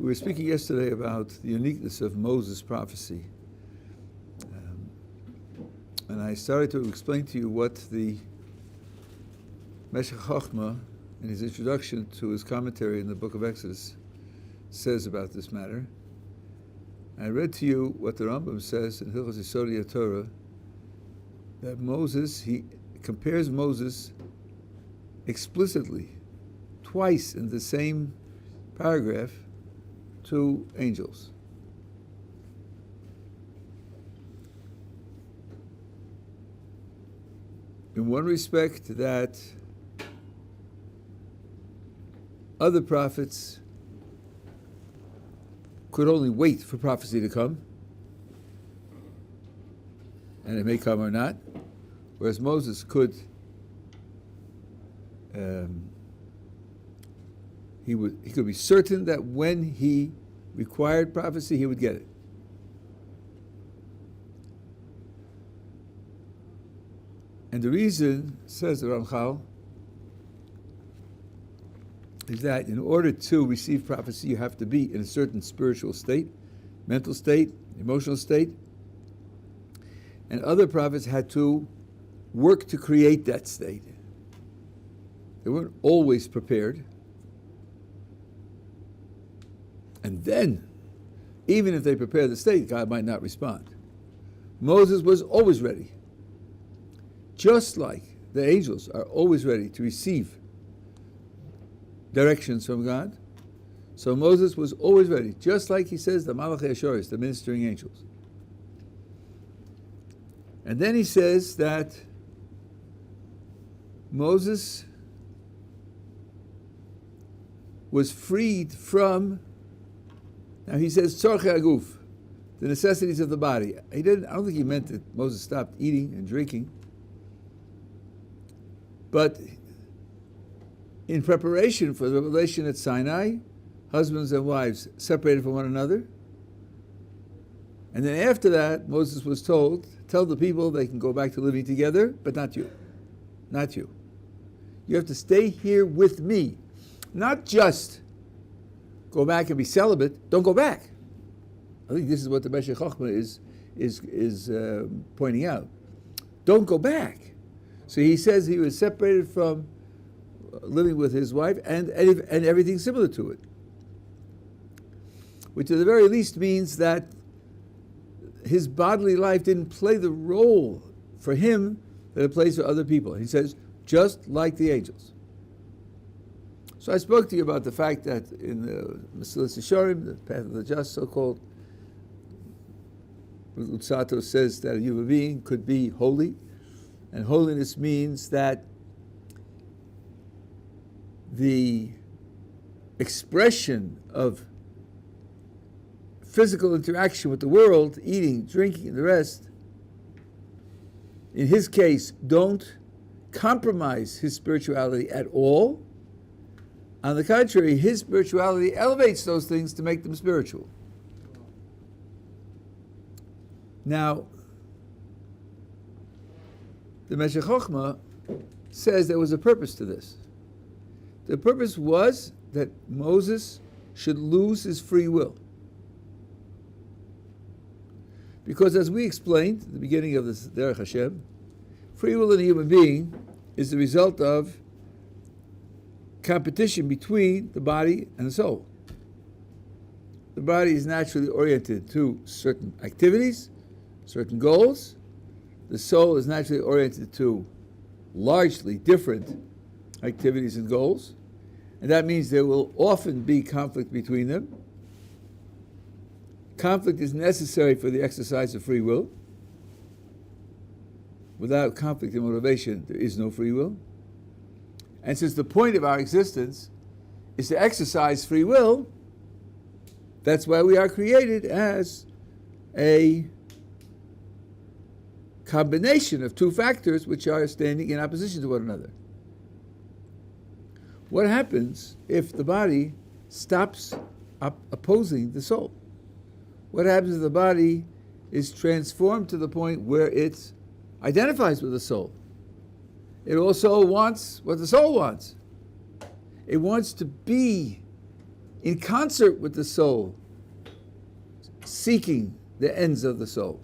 We were speaking yesterday about the uniqueness of Moses' prophecy. And I started to explain to you what the Meshech Chochmah, in his introduction to his commentary in the book of Exodus, says about this matter. I read to you what the Rambam says in Hilchos Yesod Torah, that Moses, he compares Moses explicitly, twice in the same paragraph, to angels. In one respect, that other prophets could only wait for prophecy to come, and it may come or not, whereas Moses could he could be certain that when he required prophecy, he would get it. And the reason, says the Ramchal, is that in order to receive prophecy, you have to be in a certain spiritual state, mental state, emotional state. And other prophets had to work to create that state. They weren't always prepared. And then, even if they prepared the state, God might not respond. Moses was always ready. Just like the angels are always ready to receive directions from God, so Moses was always ready, just like he says, the Malachei Ashoris, the ministering angels. And then he says that Moses was freed from, now he says, tzorchei haguf, the necessities of the body. I don't think he meant that Moses stopped eating and drinking. But in preparation for the revelation at Sinai, husbands and wives separated from one another. And then after that, Moses was told, tell the people they can go back to living together, but not you. Not you. You have to stay here with me. Not just go back and be celibate. Don't go back. I think this is what the Meshech Chochmah is pointing out. Don't go back. So he says he was separated from living with his wife and everything similar to it, which at the very least means that his bodily life didn't play the role for him that it plays for other people. He says, just like the angels. So I spoke to you about the fact that in the Mesilas Yesharim, the path of the just, so-called, Utsato says that a human being could be holy, and holiness means that the expression of physical interaction with the world, eating, drinking, and the rest, in his case, don't compromise his spirituality at all. On the contrary, his spirituality elevates those things to make them spiritual. Now, the Meshech Chochmah says there was a purpose to this. The purpose was that Moses should lose his free will. Because as we explained at the beginning of this Derech Hashem, free will in a human being is the result of competition between the body and the soul. The body is naturally oriented to certain activities, certain goals. The soul is naturally oriented to largely different activities and goals, and that means there will often be conflict between them. Conflict is necessary for the exercise of free will. Without conflict and motivation, there is no free will. And since the point of our existence is to exercise free will, that's why we are created as a combination of two factors which are standing in opposition to one another. What happens if the body stops opposing the soul? What happens if the body is transformed to the point where it identifies with the soul? It also wants what the soul wants. It wants to be in concert with the soul, seeking the ends of the soul,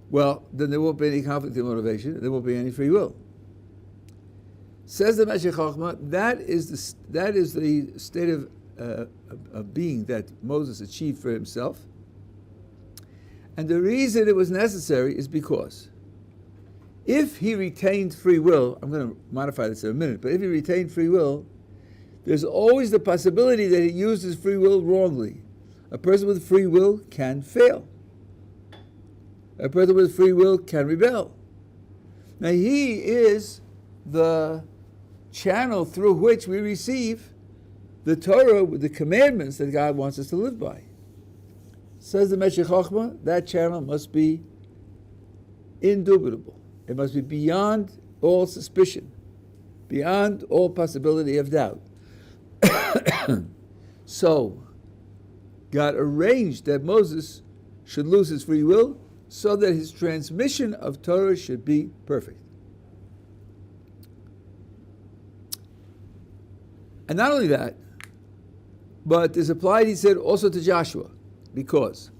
well, then there won't be any conflict in motivation, there won't be any free will. Says the Meshech Chochmah, that is the state of being that Moses achieved for himself. And the reason it was necessary is because if he retained free will, I'm going to modify this in a minute, but if he retained free will, there's always the possibility that he used his free will wrongly. A person with free will can fail. A person with free will can rebel. Now he is the channel through which we receive the Torah, the commandments that God wants us to live by. Says the Meshech Chochmah, that channel must be indubitable. It must be beyond all suspicion, beyond all possibility of doubt. So, God arranged that Moses should lose his free will so that his transmission of Torah should be perfect. And not only that, but this applied, he said, also to Joshua, because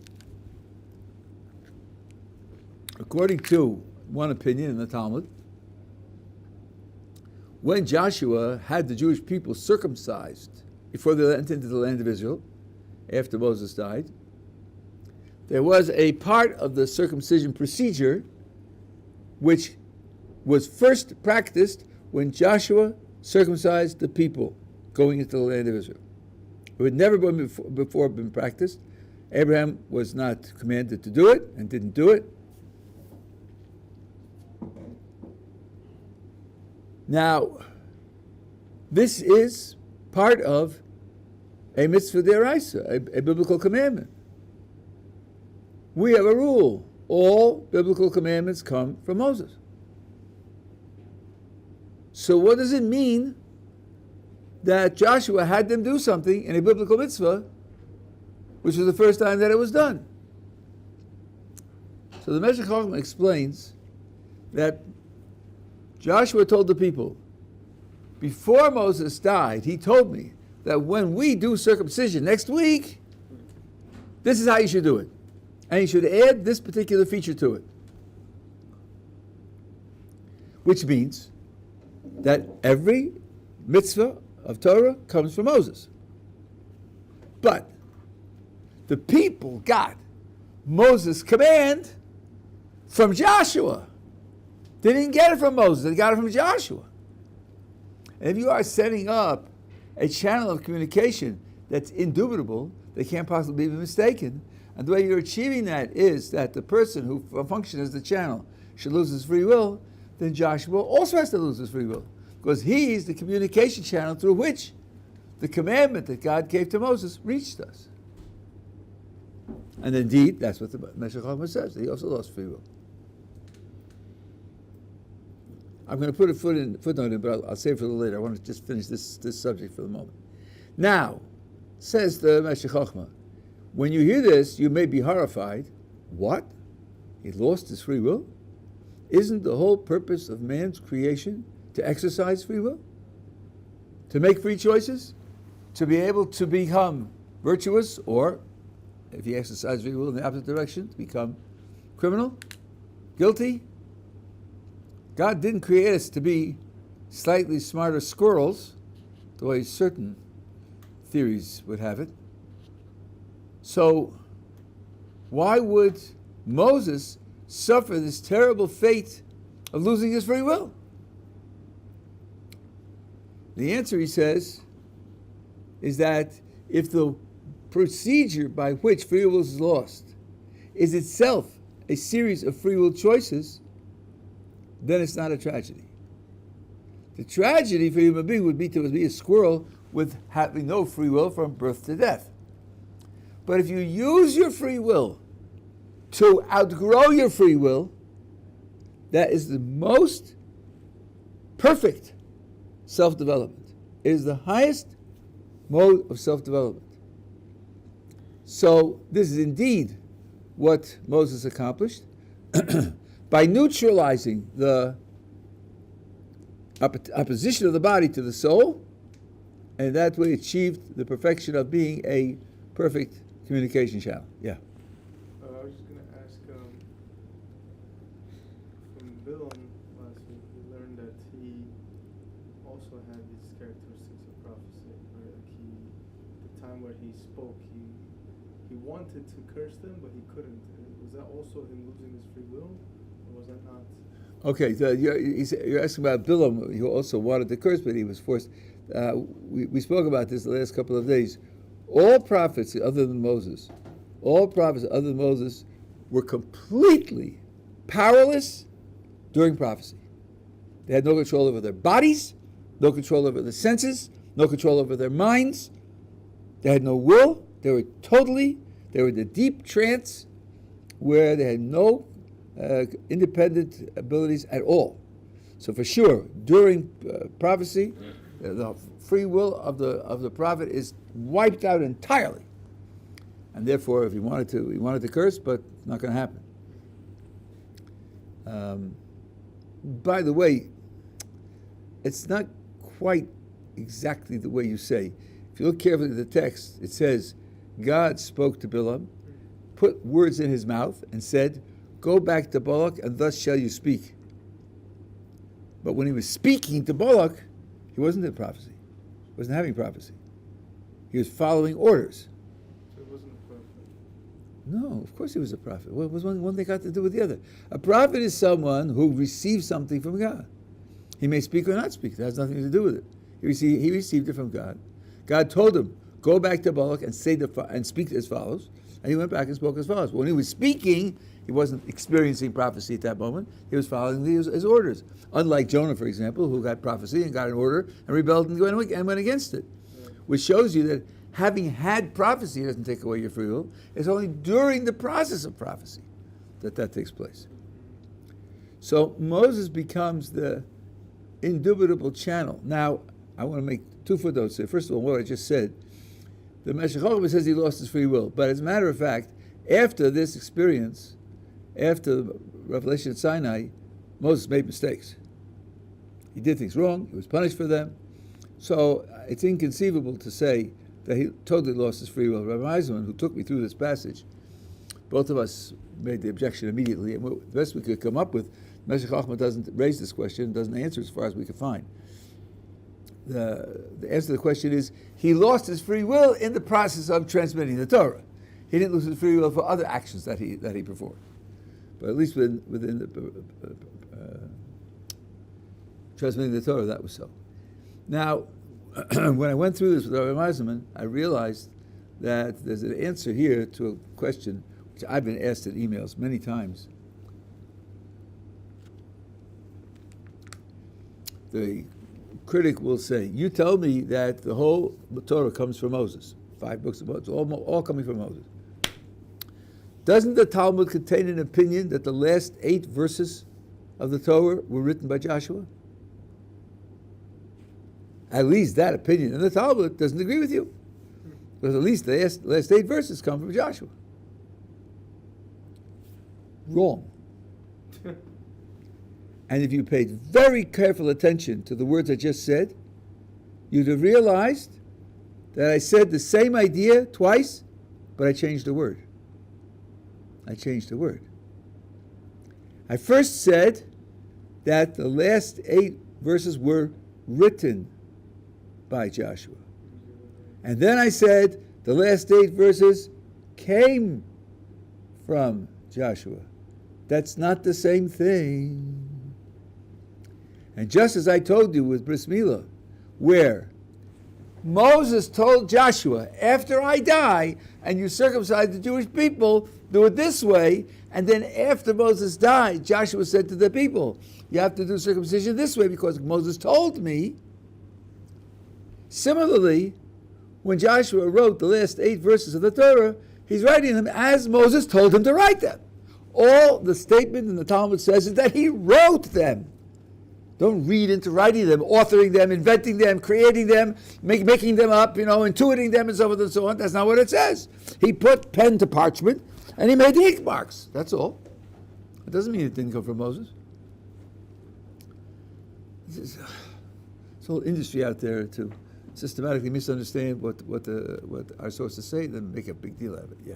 according to one opinion in the Talmud, when Joshua had the Jewish people circumcised before they went into the land of Israel, after Moses died, there was a part of the circumcision procedure which was first practiced when Joshua circumcised the people going into the land of Israel. It had never before been practiced. Abraham was not commanded to do it and didn't do it. Now, this is part of a mitzvah d'oraisa, a biblical commandment. We have a rule. All biblical commandments come from Moses. So what does it mean that Joshua had them do something in a biblical mitzvah, which was the first time that it was done? So the Meshech Chochmah explains that Joshua told the people, before Moses died, he told me that when we do circumcision next week, this is how you should do it. And you should add this particular feature to it. Which means that every mitzvah of Torah comes from Moses. But the people got Moses' command from Joshua. They didn't get it from Moses, they got it from Joshua. And if you are setting up a channel of communication that's indubitable, they can't possibly be mistaken, and the way you're achieving that is that the person who functions as the channel should lose his free will, then Joshua also has to lose his free will, because he's the communication channel through which the commandment that God gave to Moses reached us. And indeed, that's what the Meshech Chochmah says. He also lost free will. I'm going to put a footnote in, but I'll save it for later. I want to just finish this subject for the moment. Now, says the Meshech Chochmah, when you hear this, you may be horrified. What? He lost his free will? Isn't the whole purpose of man's creation to exercise free will? To make free choices? To be able to become virtuous, or, if he exercises free will in the opposite direction, to become criminal, guilty? God didn't create us to be slightly smarter squirrels, the way certain theories would have it. So, why would Moses suffer this terrible fate of losing his free will? The answer, he says, is that if the procedure by which free will is lost is itself a series of free will choices, then it's not a tragedy. The tragedy for a human being would be to be a squirrel with having no free will from birth to death. But if you use your free will to outgrow your free will, that is the most perfect self-development. It is the highest mode of self-development. So this is indeed what Moses accomplished by neutralizing the opposition of the body to the soul. and that way achieved the perfection of being a perfect communication channel. Yeah. I was just going to ask, from Bilam last week, we learned that he also had these characteristics of prophecy, right? Like the time where he spoke, he wanted to curse them, but he couldn't. Was that also him losing his free will, or was that not? Okay, so you're asking about Bilam, who also wanted to curse, but he was forced. We spoke about this the last couple of days. All prophets other than Moses, were completely powerless during prophecy. They had no control over their bodies, no control over their senses, no control over their minds. They had no will. They were in a deep trance where they had no independent abilities at all. So for sure, during prophecy, the free will of the prophet is wiped out entirely, and therefore, if he wanted to curse, but it's not going to happen. By the way, it's not quite exactly the way you say. If you look carefully at the text, it says, God spoke to Bilam, put words in his mouth, and said, go back to Balak, and thus shall you speak. But when he was speaking to Balak, he wasn't in prophecy. He wasn't having prophecy. He was following orders. So he wasn't a prophet? No, of course he was a prophet. What was one thing got to do with the other? A prophet is someone who receives something from God. He may speak or not speak. That has nothing to do with it. He received it from God. God told him, go back to Balak and speak as follows. And he went back and spoke as follows. But when he was speaking, he wasn't experiencing prophecy at that moment. He was following his orders. Unlike Jonah, for example, who got prophecy and got an order and rebelled and went against it. Yeah. Which shows you that having had prophecy doesn't take away your free will. It's only during the process of prophecy that takes place. So Moses becomes the indubitable channel. Now, I want to make two footnotes here. First of all, what I just said, the Meshech Chochmah says he lost his free will. But as a matter of fact, after this experience, after the revelation at Sinai, Moses made mistakes. He did things wrong. He was punished for them. So it's inconceivable to say that he totally lost his free will. Rabbi Eisenman, who took me through this passage, both of us made the objection immediately. And the best we could come up with, Meshech Chochmah doesn't raise this question, doesn't answer as far as we could find. The answer to the question is, he lost his free will in the process of transmitting the Torah. He didn't lose his free will for other actions that he performed. But at least within the transmitting the Torah, that was so. Now, when I went through this with Rabbi Eisenman, I realized that there's an answer here to a question which I've been asked in emails many times. The critic will say, you tell me that the whole Torah comes from Moses. 5 books of Moses, all coming from Moses. Doesn't the Talmud contain an opinion that the last 8 verses of the Torah were written by Joshua? At least that opinion in the Talmud doesn't agree with you. Because at least the last 8 verses come from Joshua. Wrong. And if you paid very careful attention to the words I just said, you'd have realized that I said the same idea twice, but I changed the word. I first said that the last 8 verses were written by Joshua. And then I said the last 8 verses came from Joshua. That's not the same thing. And just as I told you with Bris Milah, where Moses told Joshua, after I die and you circumcise the Jewish people, do it this way. And then after Moses died, Joshua said to the people, you have to do circumcision this way because Moses told me. Similarly, when Joshua wrote the last 8 verses of the Torah, he's writing them as Moses told him to write them. All the statement in the Talmud says is that he wrote them. Don't read into writing them, authoring them, inventing them, creating them, making them up, intuiting them and so forth and so on. That's not what it says. He put pen to parchment and he made the ink marks. That's all. It doesn't mean it didn't come from Moses. There's a whole industry out there to systematically misunderstand what our sources say, then make a big deal out of it. Yeah.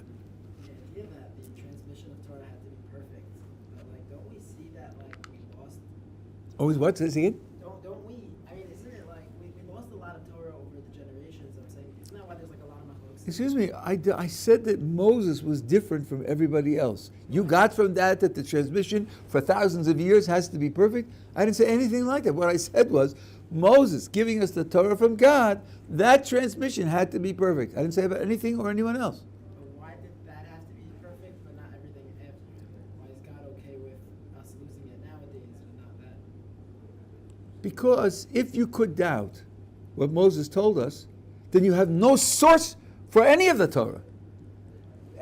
The idea that the transmission of Torah had to be perfect, but like, don't we see that like we lost? Always what? Say this again? Don't we? I mean, isn't it like we lost a lot of Torah over the generations? I'm saying, isn't that why there's like a lot of machlokes? Excuse me, I said that Moses was different from everybody else. You got from that the transmission for thousands of years has to be perfect? I didn't say anything like that. What I said was, Moses giving us the Torah from God, that transmission had to be perfect. I didn't say about anything or anyone else. But why did that have to be perfect, but not everything after? Why is God okay with us losing it nowadays, but not that? Because if you could doubt what Moses told us, then you have no source for any of the Torah.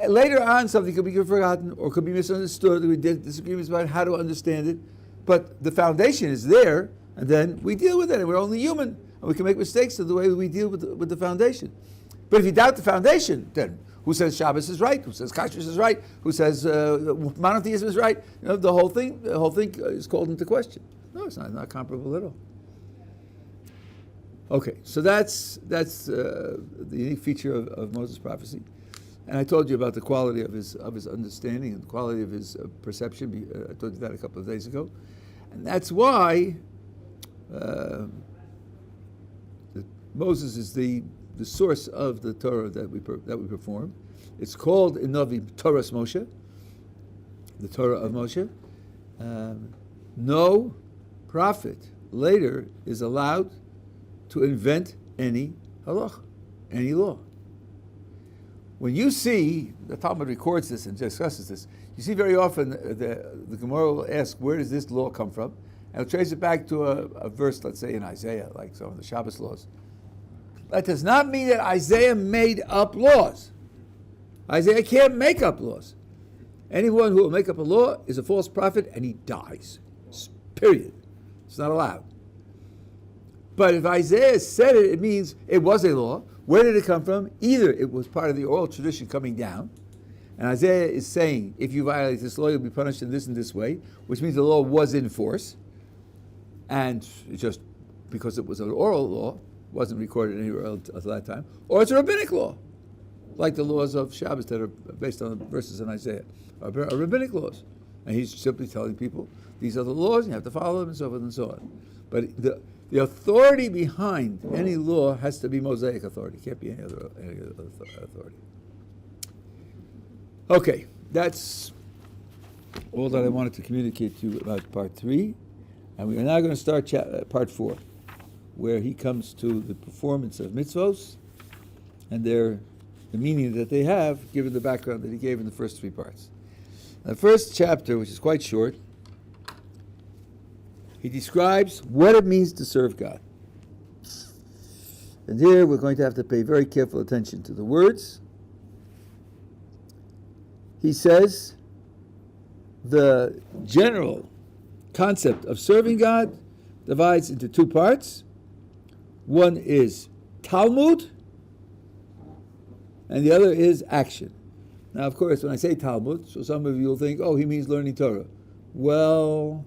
Later on, something could be forgotten or could be misunderstood. We did disagreements about how to understand it. But the foundation is there, and then we deal with it. And we're only human, and we can make mistakes in the way we deal with the foundation. But if you doubt the foundation, then who says Shabbos is right? Who says Kashrus is right? Who says monotheism is right? You know, the whole thing is called into question. No, it's not comparable at all. Okay, so that's the unique feature of Moses' prophecy, and I told you about the quality of his understanding and the quality of his perception. I told you that a couple of days ago, and that's why Moses is the source of the Torah that we perform. It's called in Novi Torah's Moshe, the Torah of Moshe. No prophet later is allowed to invent any halach, any law. When you see, the Talmud records this and discusses this, you see very often the Gemara will ask, where does this law come from? And it'll trace it back to a verse, let's say in Isaiah, like some of the Shabbos laws. That does not mean that Isaiah made up laws. Isaiah can't make up laws. Anyone who will make up a law is a false prophet and he dies. Period. It's not allowed. But if Isaiah said it, it means it was a law. Where did it come from? Either it was part of the oral tradition coming down, and Isaiah is saying, if you violate this law, you'll be punished in this way, which means the law was in force, and it's just because it was an oral law, wasn't recorded anywhere else at that time, or it's a rabbinic law, like the laws of Shabbos that are based on the verses in Isaiah, are rabbinic laws. And he's simply telling people, these are the laws, you have to follow them, and so forth and so on. But the authority behind any law has to be Mosaic authority. It can't be any other authority. Okay, that's all that I wanted to communicate to you about part 3. And we are now going to start part 4, where he comes to the performance of mitzvos and the meaning that they have, given the background that he gave in the first 3 parts. The first chapter, which is quite short, he describes what it means to serve God. And here we're going to have to pay very careful attention to the words. He says the general concept of serving God divides into 2 parts. One is Talmud, and the other is action. Now, of course, when I say Talmud, so some of you will think, oh, he means learning Torah. Well,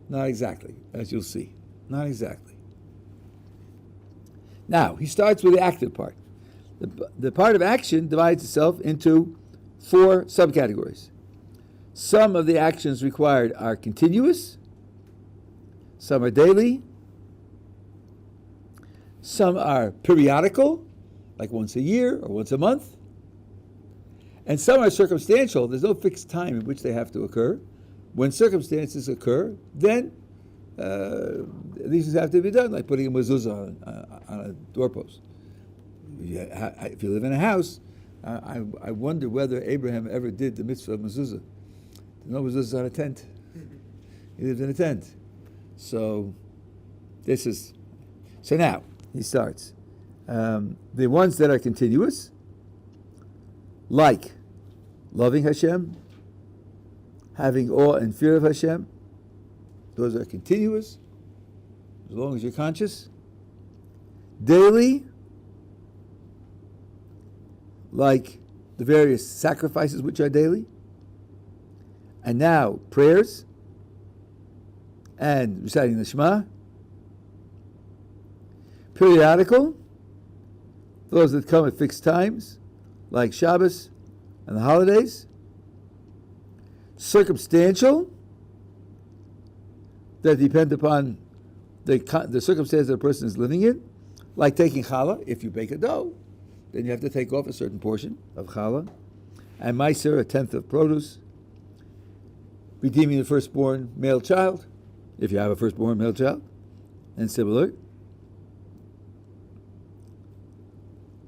not exactly, as you'll see. Not exactly. Now, he starts with the active part. The part of action divides itself into 4 subcategories. Some of the actions required are continuous. Some are daily. Some are periodical, like once a year or once a month. And some are circumstantial. There's no fixed time in which they have to occur. When circumstances occur, then these things have to be done, like putting a mezuzah on a doorpost. If you live in a house, I wonder whether Abraham ever did the mitzvah of mezuzah. No mezuzah on a tent. He lived in a tent. So now he starts. The ones that are continuous, like loving Hashem, having awe and fear of Hashem, those are continuous, as long as you're conscious. Daily, like the various sacrifices which are daily. And now, prayers, and reciting the Shema. Periodical, those that come at fixed times, like Shabbos and the holidays. Circumstantial, that depend upon the circumstance that a person is living in, like taking challah. If you bake a dough, then you have to take off a certain portion of challah. And meiser, a tenth of produce. Redeeming the firstborn male child, if you have a firstborn male child, and similar.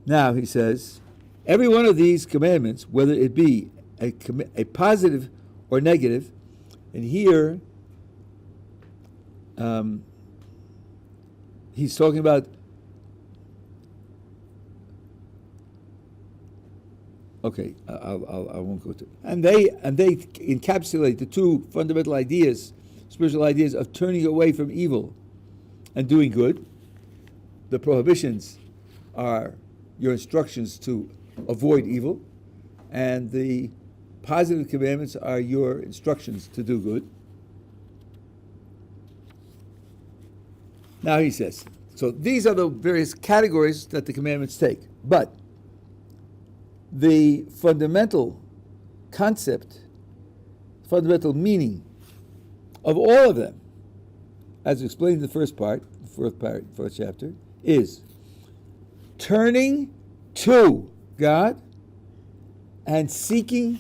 Now, he says, every one of these commandments, whether it be a positive or negative, and here he's talking about okay, I won't go to. And they encapsulate the two fundamental ideas, spiritual ideas of turning away from evil and doing good. The prohibitions are your instructions to avoid evil, and the positive commandments are your instructions to do good. Now he says, so these are the various categories that the commandments take, but the fundamental concept, fundamental meaning of all of them, as explained in the first part, fourth chapter, is turning to God and seeking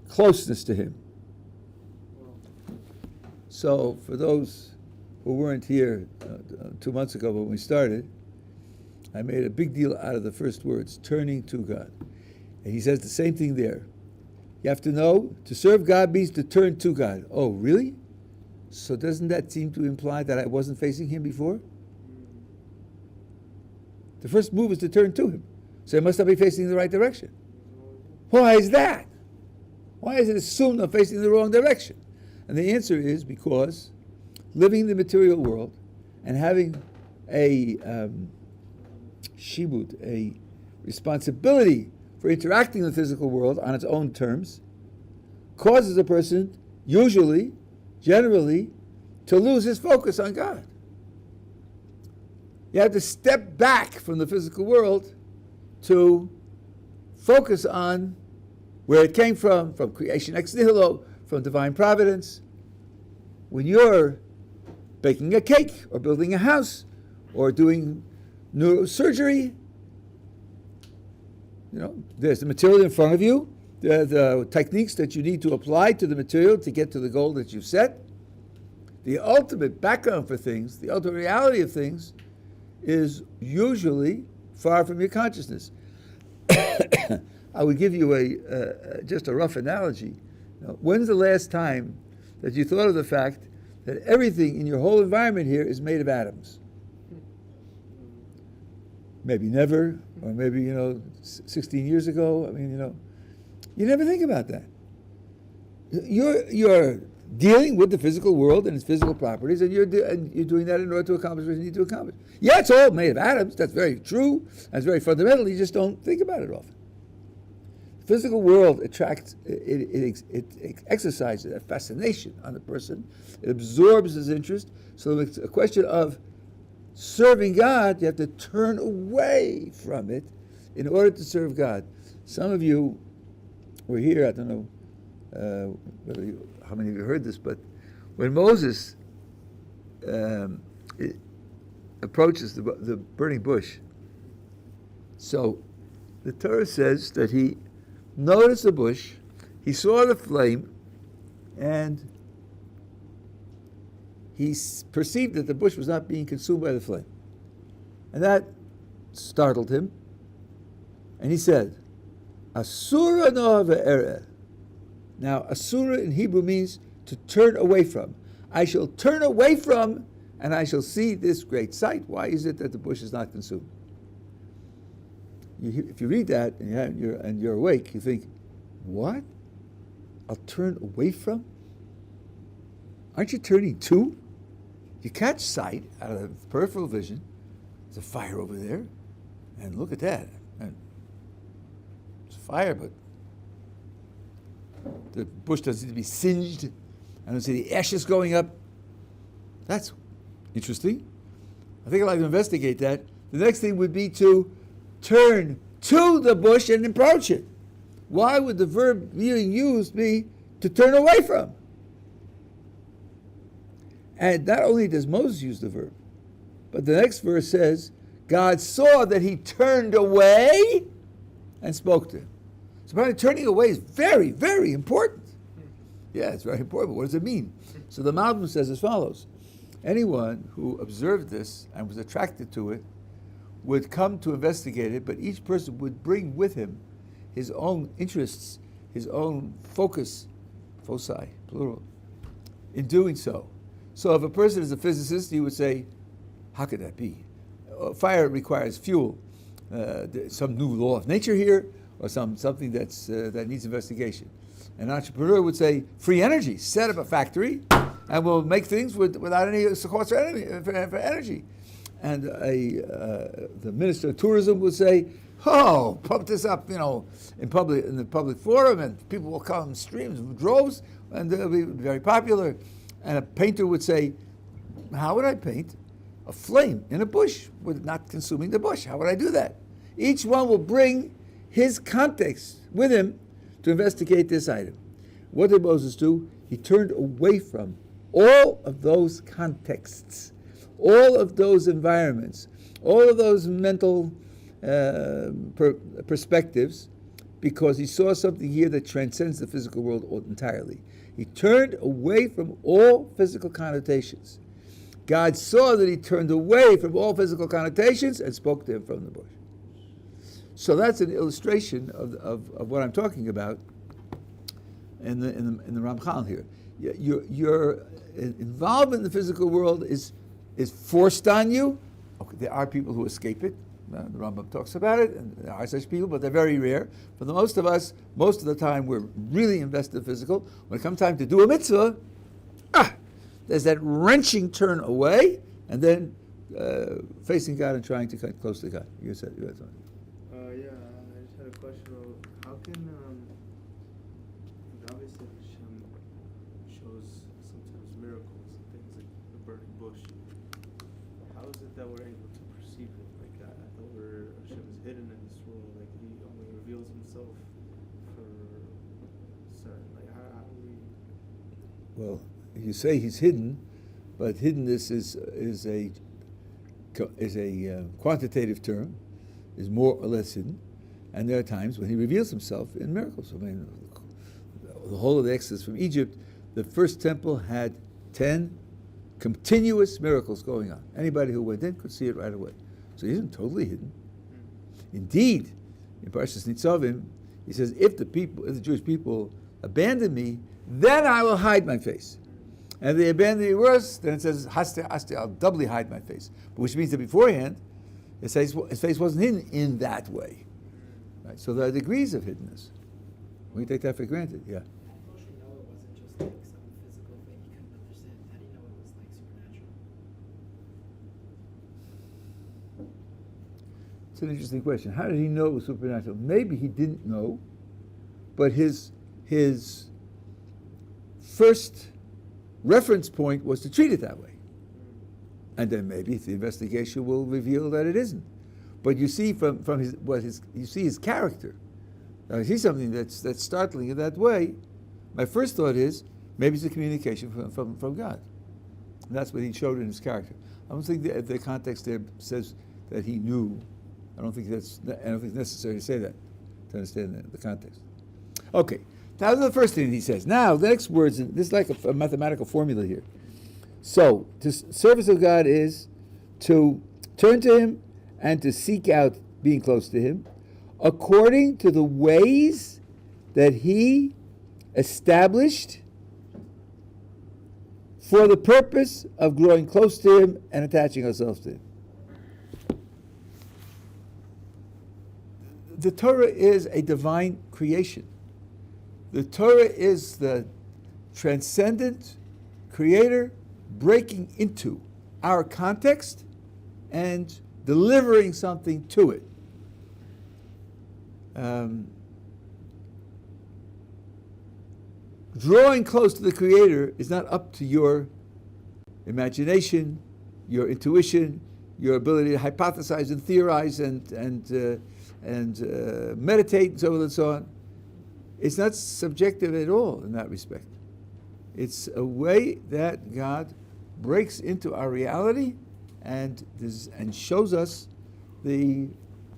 closeness to Him. So for those who weren't here 2 months ago when we started, I made a big deal out of the first words, turning to God. And he says the same thing there. You have to know, to serve God means to turn to God. Oh, really? So doesn't that seem to imply that I wasn't facing Him before? The first move is to turn to Him. So I must not be facing the right direction. Why is that? Why is it assumed I'm facing the wrong direction? And the answer is because living in the material world and having a shibud, a responsibility for interacting in the physical world on its own terms, causes a person, usually, generally, to lose his focus on God. You have to step back from the physical world to focus on where it came from creation ex nihilo, from divine providence. When you're baking a cake or building a house or doing neurosurgery, there's the material in front of you, the techniques that you need to apply to the material to get to the goal that you've set. The ultimate background for things, the ultimate reality of things, is usually far from your consciousness. I would give you just a rough analogy. When's the last time that you thought of the fact that everything in your whole environment here is made of atoms? Maybe never, or maybe 16 years ago. I mean, you never think about that. You're dealing with the physical world and its physical properties, and you're doing that in order to accomplish what you need to accomplish. Yeah, it's all made of atoms. That's very true. That's very fundamental. You just don't think about it often. The physical world attracts. It exercises a fascination on the person. It absorbs his interest. So it's a question of serving God. You have to turn away from it in order to serve God. Some of you were here. I don't know how many of you heard this, but when Moses approaches the burning bush, so the Torah says that he noticed the bush, he saw the flame, and he perceived that the bush was not being consumed by the flame. And that startled him. And he said, Asura no ve'ereh. Now, asura in Hebrew means to turn away from. I shall turn away from, and I shall see this great sight. Why is it that the bush is not consumed? If you read that and you're awake, you think, what? I'll turn away from? Aren't you turning to? You catch sight out of the peripheral vision. There's a fire over there, and look at that. And it's a fire, but the bush doesn't seem to be singed. I don't see the ashes going up. That's interesting. I think I'd like to investigate that. The next thing would be to turn to the bush and approach it. Why would the verb being used be to turn away from? And not only does Moses use the verb, but the next verse says, God saw that he turned away and spoke to him. So apparently turning away is very, very important. Yeah, it's very important, but what does it mean? So the Malbim says as follows. Anyone who observed this and was attracted to it would come to investigate it, but each person would bring with him his own interests, his own focus, foci, plural, in doing so. So if a person is a physicist, he would say, how could that be? Fire requires fuel. Some new law of nature here, or something that needs investigation. An entrepreneur would say, free energy, set up a factory, and we'll make things without any cost for energy. And the minister of tourism would say, oh, pump this up, in the public forum, and people will come in streams, droves, and they'll be very popular. And a painter would say, how would I paint a flame in a bush with not consuming the bush? How would I do that? Each one will bring his context with him to investigate this item. What did Moses do? He turned away from all of those contexts, all of those environments, all of those mental perspectives, because he saw something here that transcends the physical world entirely. He turned away from all physical connotations. God saw that he turned away from all physical connotations and spoke to him from the bush. So that's an illustration of what I'm talking about in the Ramchal here. Your involvement in the physical world is forced on you. Okay, there are people who escape it. The Rambam talks about it, and there are such people, but they're very rare. For the most of us, most of the time, we're really invested in physical. When it comes time to do a mitzvah, there's that wrenching turn away, and then facing God and trying to come close to God. You had something. Yeah, I just had a question about how can, obviously Hashem shows sometimes miracles and things like the burning bush. How is it that we're able to perceive it? Like, I thought Hashem is hidden in this world, like he only reveals himself for certain, like how do we... Well, you say he's hidden, but hiddenness is a quantitative term, is more or less hidden, and there are times when he reveals himself in miracles. I mean, the whole of the Exodus from Egypt, the first temple had 10 continuous miracles going on. Anybody who went in could see it right away. So he isn't totally hidden. Indeed, in Parshas Nitzavim, he says, if the Jewish people abandon me, then I will hide my face. And if they abandon me worse, then it says, Haste, I'll doubly hide my face. Which means that beforehand, his face wasn't hidden in that way. Right? So there are degrees of hiddenness. We take that for granted, yeah. How did Moshe know it wasn't just like some physical thing he couldn't understand? How do you know it was like supernatural? It's an interesting question. How did he know it was supernatural? Maybe he didn't know, but his first reference point was to treat it that way. And then maybe the investigation will reveal that it isn't. But you see you see his character. Now, you see something that's startling in that way. My first thought is maybe it's a communication from God. And that's what he showed in his character. I don't think the context there says that he knew. I don't think it's necessary to say that to understand the context. Okay, that's the first thing he says. Now the next words, this is like a mathematical formula here. So, the service of God is to turn to him and to seek out being close to him according to the ways that he established for the purpose of growing close to him and attaching ourselves to him. The Torah is a divine creation. The Torah is the transcendent creator breaking into our context and delivering something to it. Drawing close to the Creator is not up to your imagination, your intuition, your ability to hypothesize and theorize and and meditate and so on and so on. It's not subjective at all in that respect. It's a way that God breaks into our reality and shows us the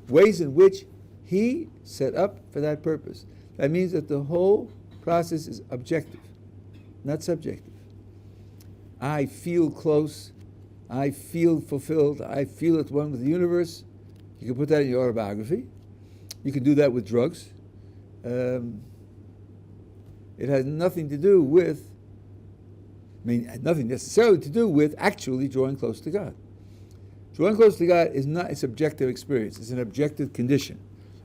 ways in which He set up for that purpose. That means that the whole process is objective, not subjective. I feel close, I feel fulfilled, I feel at one with the universe. You can put that in your autobiography. You can do that with drugs. It has nothing to do with, nothing necessarily to do with actually drawing close to God. Drawing close to God is not a subjective experience, it's an objective condition.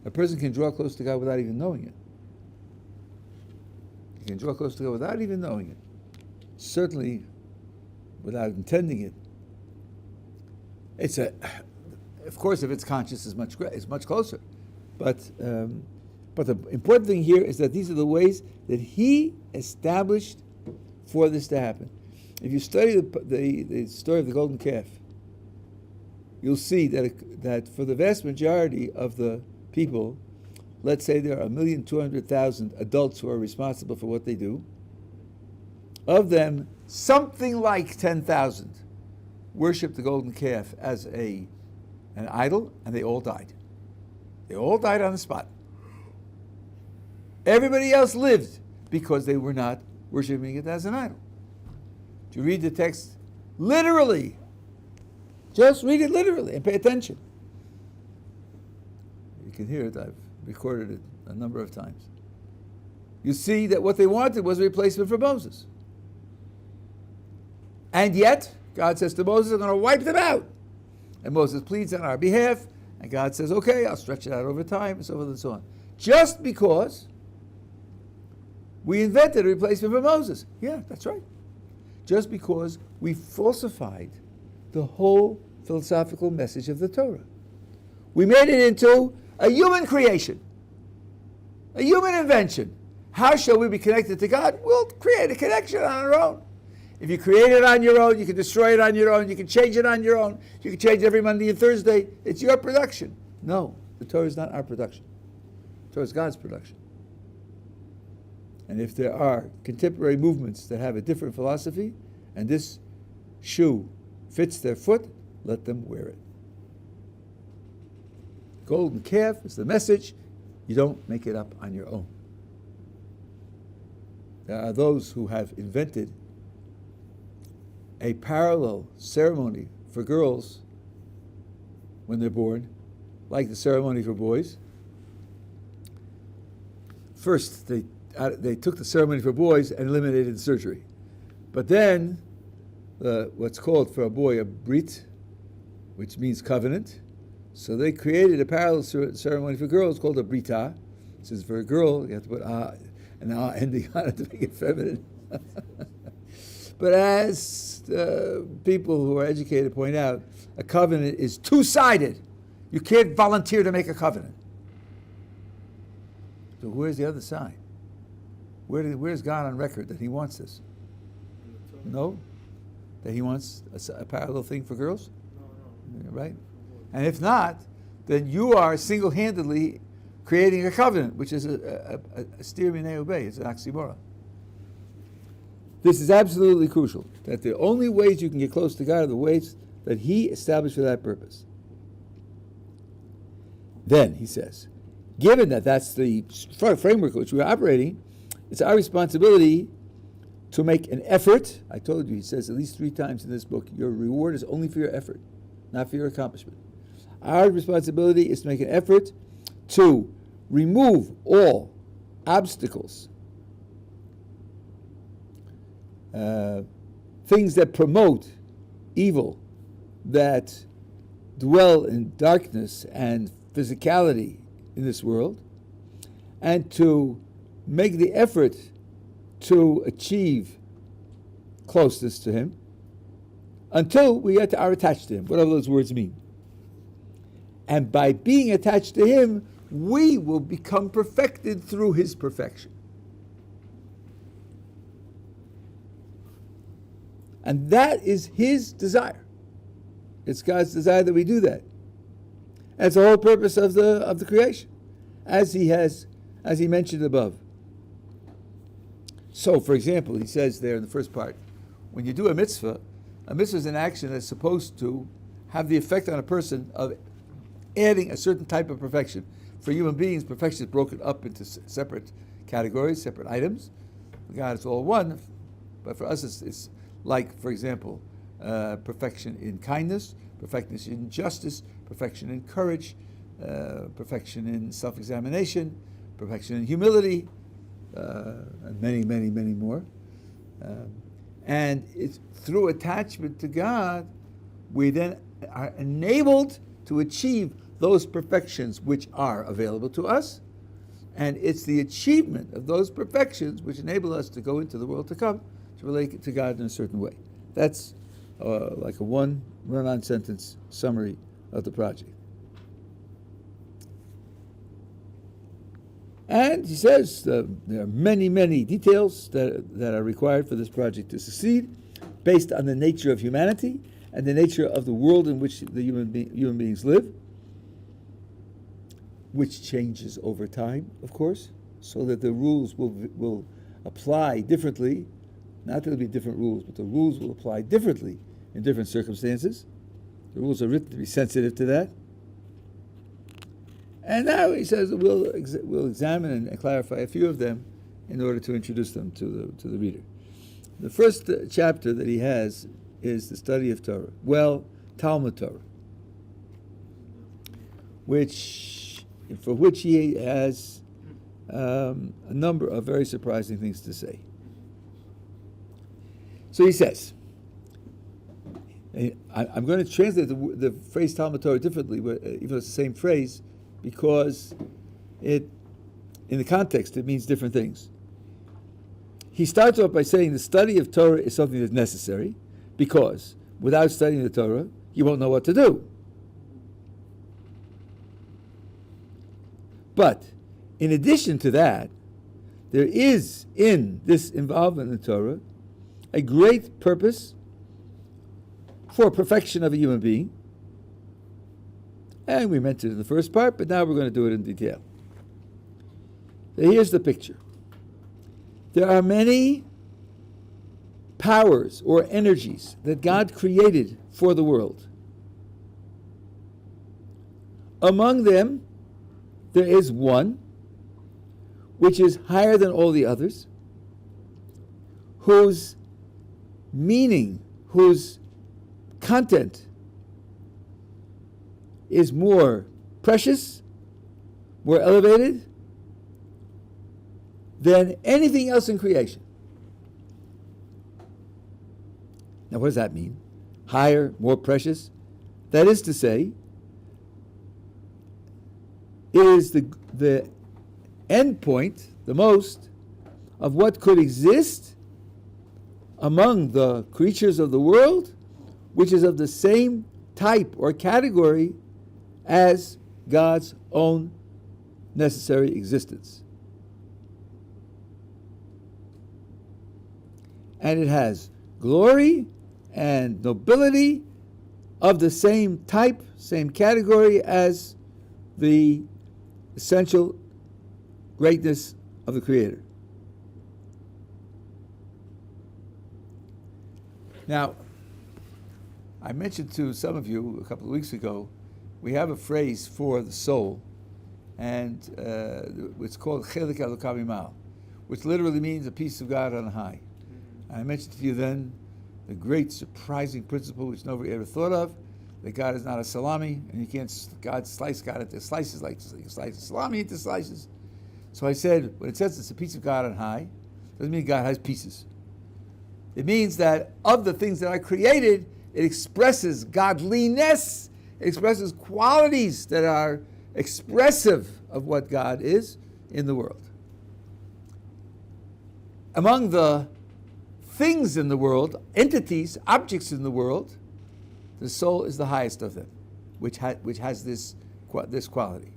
A person can draw close to God without even knowing it. He can draw close to God without even knowing it. Certainly without intending it. Of course, if it's conscious, it's much closer. But the important thing here is that these are the ways that He established for this to happen. If you study the story of the golden calf, you'll see that for the vast majority of the people, let's say there are 1,200,000 adults who are responsible for what they do. Of them, something like 10,000 worship the golden calf as an idol, and they all died. They all died on the spot. Everybody else lived because they were not worshiping it as an idol. To read the text literally, just read it literally and pay attention. You can hear it, I've recorded it a number of times. You see that what they wanted was a replacement for Moses. And yet, God says to Moses, I'm going to wipe them out. And Moses pleads on our behalf, and God says, okay, I'll stretch it out over time, and so forth and so on. Just because we invented a replacement for Moses. Yeah, that's right. Just because we falsified the whole philosophical message of the Torah. We made it into a human creation, a human invention. How shall we be connected to God? We'll create a connection on our own. If you create it on your own, you can destroy it on your own, you can change it on your own, you can change it every Monday and Thursday. It's your production. No, the Torah is not our production. The Torah is God's production. And if there are contemporary movements that have a different philosophy, and this shoe fits their foot, let them wear it. Golden calf is the message. You don't make it up on your own. There are those who have invented a parallel ceremony for girls when they're born, like the ceremony for boys. First, they took the ceremony for boys and eliminated the surgery. But then, what's called for a boy a brit, which means covenant, so they created a parallel ceremony for girls called a brita. It says for a girl, you have to put an ending on it to make it feminine. But as people who are educated point out, a covenant is two-sided. You can't volunteer to make a covenant. So where's the other side? Where's God on record that He wants this? No? That He wants a parallel thing for girls? No. Right? And if not, then you are single-handedly creating a covenant, which is a steer minei ubei. It's an oxymoron. This is absolutely crucial, that the only ways you can get close to God are the ways that He established for that purpose. Then, he says, given that that's the framework which we're operating, it's our responsibility to make an effort. I told you, he says at least 3 times in this book, your reward is only for your effort, not for your accomplishment. Our responsibility is to make an effort to remove all obstacles, things that promote evil, that dwell in darkness and physicality in this world, and to make the effort to achieve closeness to Him until we are attached to Him, whatever those words mean. And by being attached to Him, we will become perfected through His perfection. And that is His desire. It's God's desire that we do that. That's the whole purpose of the creation, as he mentioned above. So, for example, he says there in the first part, when you do a mitzvah is an action that's supposed to have the effect on a person of adding a certain type of perfection. For human beings, perfection is broken up into separate categories, separate items. For God, it's all one. But for us, it's like, for example, perfection in kindness, perfection in justice, perfection in courage, perfection in self-examination, perfection in humility, and many, many, many more. And it's through attachment to God, we then are enabled to achieve those perfections which are available to us. And it's the achievement of those perfections which enable us to go into the world to come, to relate to God in a certain way. That's like a one run-on sentence summary of the project. And he says there are many, many details that are required for this project to succeed, based on the nature of humanity and the nature of the world in which the human beings live, which changes over time, of course, so that the rules will apply differently. Not that there'll be different rules, but the rules will apply differently in different circumstances. The rules are written to be sensitive to that. And now he says that we'll examine and clarify a few of them in order to introduce them to the reader. The first chapter that he has is the study of Torah. Well, Talmud Torah, for which he has a number of very surprising things to say. So he says, I'm going to translate the phrase Talmud Torah differently, even though it's the same phrase, because in the context, it means different things. He starts off by saying the study of Torah is something that's necessary, because without studying the Torah, you won't know what to do. But in addition to that, there is in this involvement in the Torah a great purpose for perfection of a human being. And we mentioned it in the first part, but now we're going to do it in detail. So here's the picture. There are many powers or energies that God created for the world. Among them, there is one which is higher than all the others, whose meaning, whose content is more precious, more elevated than anything else in creation. Now, what does that mean? Higher, more precious? That is to say, it is the end point, the most, of what could exist among the creatures of the world, which is of the same type or category as God's own necessary existence. And it has glory and nobility of the same type, same category as the essential greatness of the Creator. Now, I mentioned to some of you a couple of weeks ago, we have a phrase for the soul, and it's called Chelik Elokah Mimal, which literally means a piece of God on high. I mentioned to you then the great surprising principle which nobody ever thought of, that God is not a salami, and you can't slice God into slices like you slice salami into slices. So I said, when it says it's a piece of God on high, doesn't mean God has pieces. It means that of the things that I created, it expresses godliness. It expresses qualities that are expressive of what God is in the world. Among the things in the world, entities, objects in the world, the soul is the highest of them, which has this quality.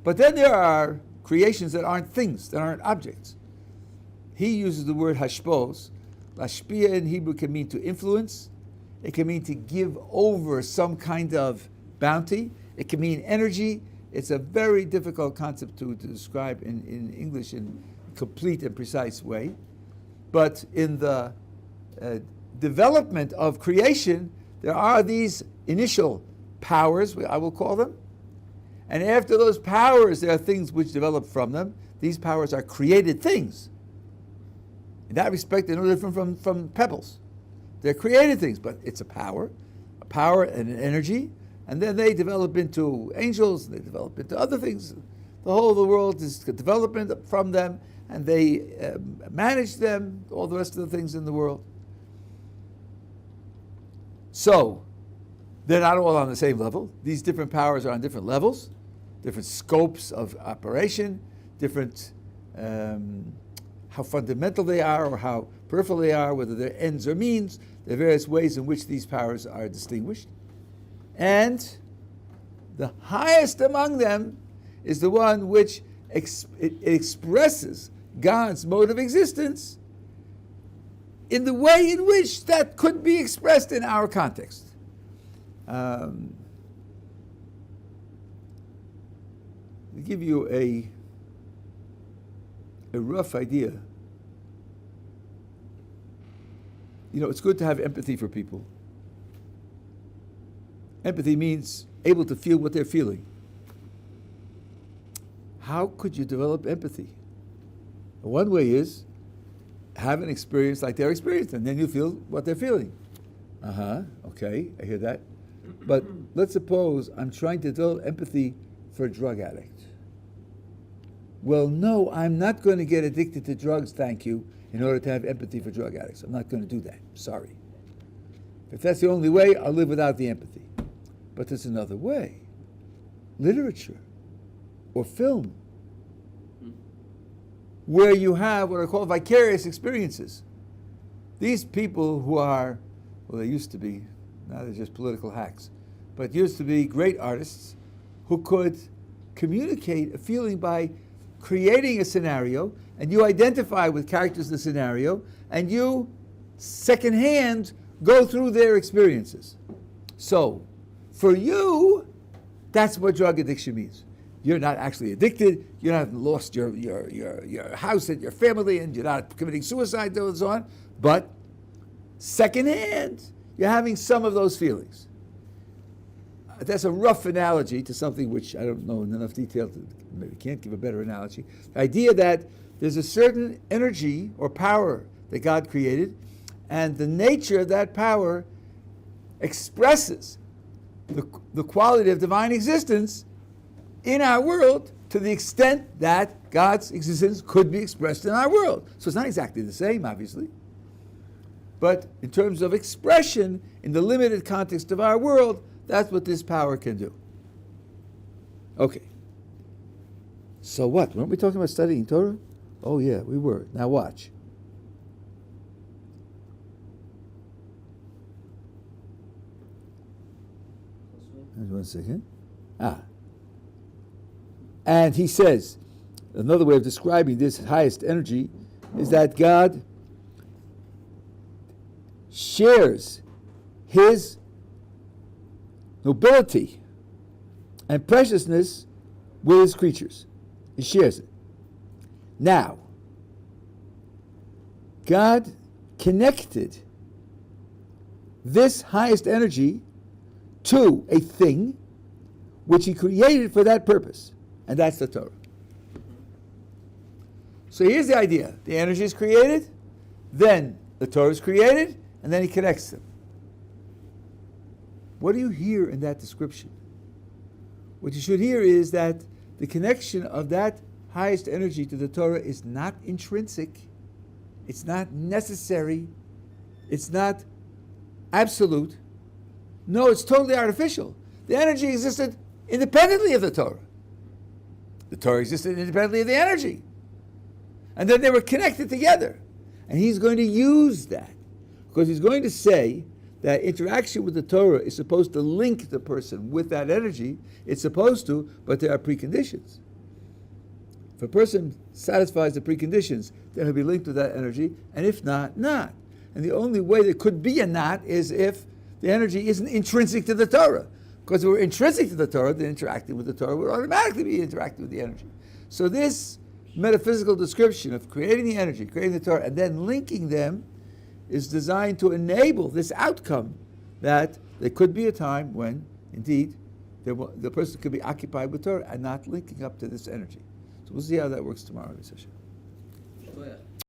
But then there are creations that aren't things, that aren't objects. He uses the word hashpos. Lashpia in Hebrew can mean to influence. It can mean to give over some kind of bounty. It can mean energy. It's a very difficult concept to describe in English in a complete and precise way. But in the development of creation, there are these initial powers, I will call them. And after those powers, there are things which develop from them. These powers are created things. In that respect, they're no different from pebbles. They're created things, but it's a power and an energy, and then they develop into angels, and they develop into other things. The whole of the world is development from them, and they manage them, all the rest of the things in the world. So, they're not all on the same level. These different powers are on different levels, different scopes of operation, different how fundamental they are or how peripheral they are, whether they're ends or means. There are various ways in which these powers are distinguished. And the highest among them is the one which it expresses God's mode of existence in the way in which that could be expressed in our context. To give you a rough idea, it's good to have empathy for people. Empathy means able to feel what they're feeling. How could you develop empathy? One way is have an experience like they're experiencing, and then you feel what they're feeling. Okay, I hear that. But let's suppose I'm trying to develop empathy for a drug addict. Well, no, I'm not going to get addicted to drugs, thank you, in order to have empathy for drug addicts. I'm not going to do that. Sorry. If that's the only way, I'll live without the empathy. But there's another way. Literature or film, where you have what are called vicarious experiences. These people who are, they used to be, now they're just political hacks, but used to be great artists who could communicate a feeling by creating a scenario, and you identify with characters in the scenario, and you secondhand go through their experiences. So, for you, that's what drug addiction means. You're not actually addicted, you haven't lost your house and your family, and you're not committing suicide and so on, but secondhand, you're having some of those feelings. That's a rough analogy to something which I don't know in enough detail to, maybe can't give a better analogy. The idea that there's a certain energy or power that God created, and the nature of that power expresses the quality of divine existence in our world to the extent that God's existence could be expressed in our world. So it's not exactly the same, obviously. But in terms of expression in the limited context of our world, that's what this power can do. Okay. So what? Weren't we talking about studying Torah? Oh yeah, we were. Now watch. One second. And he says, another way of describing this highest energy is that God shares his nobility and preciousness with his creatures. He shares it. Now, God connected this highest energy to a thing which he created for that purpose, and that's the Torah. So here's the idea. The energy is created, then the Torah is created, and then he connects them. What do you hear in that description? What you should hear is that the connection of that highest energy to the Torah is not intrinsic, it's not necessary, it's not absolute. No, it's totally artificial. The energy existed independently of the Torah. The Torah existed independently of the energy. And then they were connected together. And he's going to use that, because he's going to say that interaction with the Torah is supposed to link the person with that energy. It's supposed to, but there are preconditions. If a person satisfies the preconditions, then he'll be linked to that energy, and if not, not. And the only way there could be a not is if the energy isn't intrinsic to the Torah. Because if we're intrinsic to the Torah, then interacting with the Torah would automatically be interacting with the energy. So this metaphysical description of creating the energy, creating the Torah, and then linking them is designed to enable this outcome that there could be a time when, indeed, the person could be occupied with Torah and not linking up to this energy. So we'll see how that works tomorrow.